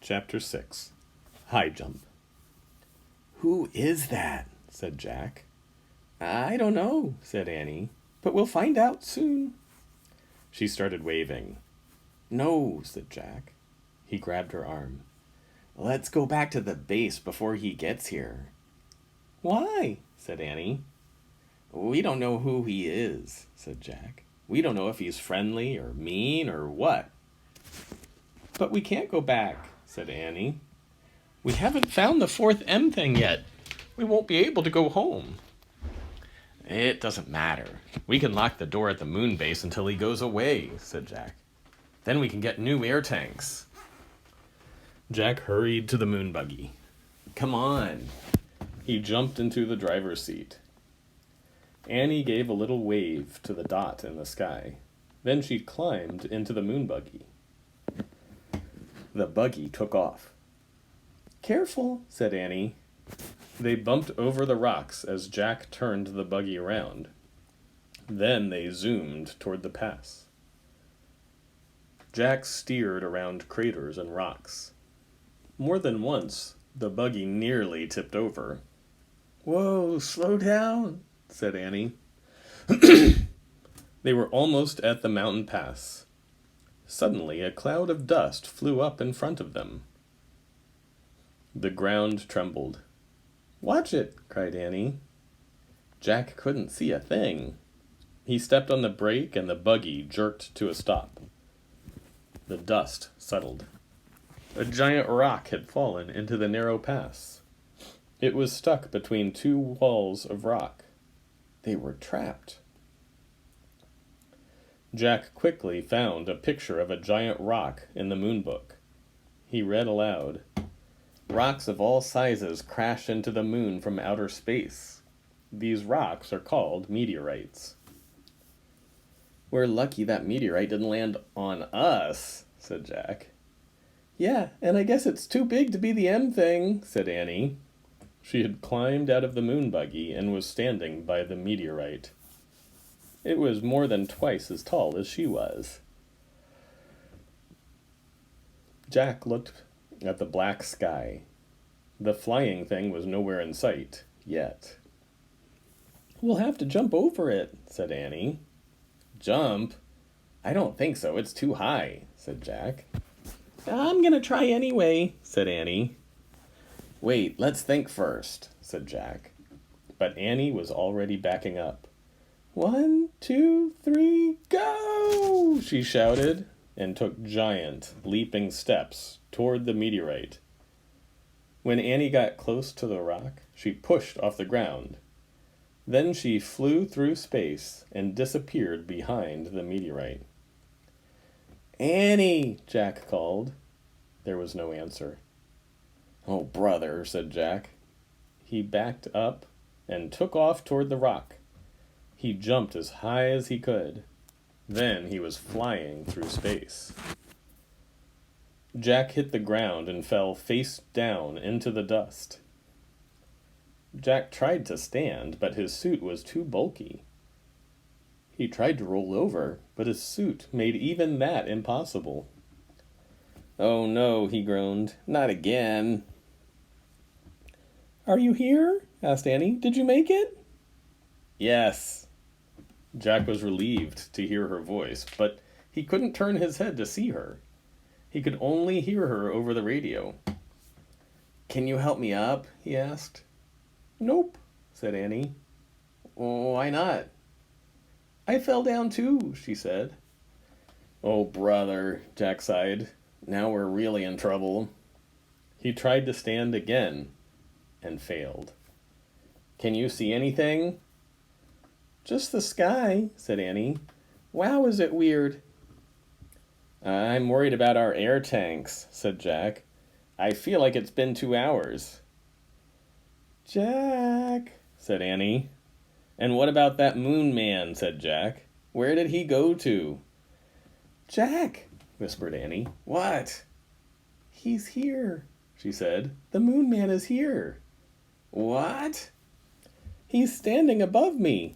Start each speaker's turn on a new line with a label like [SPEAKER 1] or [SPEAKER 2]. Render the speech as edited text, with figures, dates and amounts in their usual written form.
[SPEAKER 1] Chapter 6. High Jump. "Who is that?" said Jack. "I don't know," said Annie, "but we'll find out soon." She started waving. "No," said Jack. He grabbed her arm. "Let's go back to the base before he gets here." "Why?" said Annie. "We don't know who he is," said Jack. "We don't know if he's friendly or mean or what." "But we can't go back," said Annie. "We haven't found the fourth M thing yet. We won't be able to go home." "It doesn't matter. We can lock the door at the moon base until he goes away," said Jack. "Then we can get new air tanks." Jack hurried to the moon buggy. "Come on." He jumped into the driver's seat. Annie gave a little wave to the dot in the sky. Then she climbed into the moon buggy. The buggy took off. "Careful," said Annie. They bumped over the rocks as Jack turned the buggy around. Then they zoomed toward the pass. Jack steered around craters and rocks. More than once, the buggy nearly tipped over. "Whoa, slow down," said Annie. They were almost at the mountain pass. Suddenly, a cloud of dust flew up in front of them. The ground trembled. "Watch it," cried Annie. Jack couldn't see a thing. He stepped on the brake and the buggy jerked to a stop. The dust settled. A giant rock had fallen into the narrow pass. It was stuck between two walls of rock. They were trapped. Jack quickly found a picture of a giant rock in the moon book. He read aloud, "Rocks of all sizes crash into the moon from outer space. These rocks are called meteorites." "We're lucky that meteorite didn't land on us," said Jack. "Yeah, and I guess it's too big to be the M thing," said Annie. She had climbed out of the moon buggy and was standing by the meteorite. It was more than twice as tall as she was. Jack looked at the black sky. The flying thing was nowhere in sight, yet. "We'll have to jump over it," said Annie. "Jump? I don't think so. It's too high," said Jack. "I'm gonna try anyway," said Annie. "Wait, let's think first," said Jack. But Annie was already backing up. "1, 2, 3, go!" she shouted, and took giant, leaping steps toward the meteorite. When Annie got close to the rock, she pushed off the ground. Then she flew through space and disappeared behind the meteorite. "Annie!" Jack called. There was no answer. "Oh, brother," said Jack. He backed up and took off toward the rock. He jumped as high as he could. Then he was flying through space. Jack hit the ground and fell face down into the dust. Jack tried to stand, but his suit was too bulky. He tried to roll over, but his suit made even that impossible. "Oh no," he groaned. "Not again." "Are you here?" asked Annie. "Did you make it?" "Yes." Jack was relieved to hear her voice, but he couldn't turn his head to see her. He could only hear her over the radio. "Can you help me up?" he asked. "Nope," said Annie. "Why not?" "I fell down too," she said. "Oh, brother," Jack sighed. "Now we're really in trouble." He tried to stand again and failed. "Can you see anything?" "Just the sky," said Annie. "Wow, is it weird." "I'm worried about our air tanks," said Jack. "I feel like it's been 2 hours. "Jack," said Annie. "And what about that moon man?" said Jack. "Where did he go to?" "Jack," whispered Annie. "What?" "He's here," she said. "The moon man is here." "What?" "He's standing above me."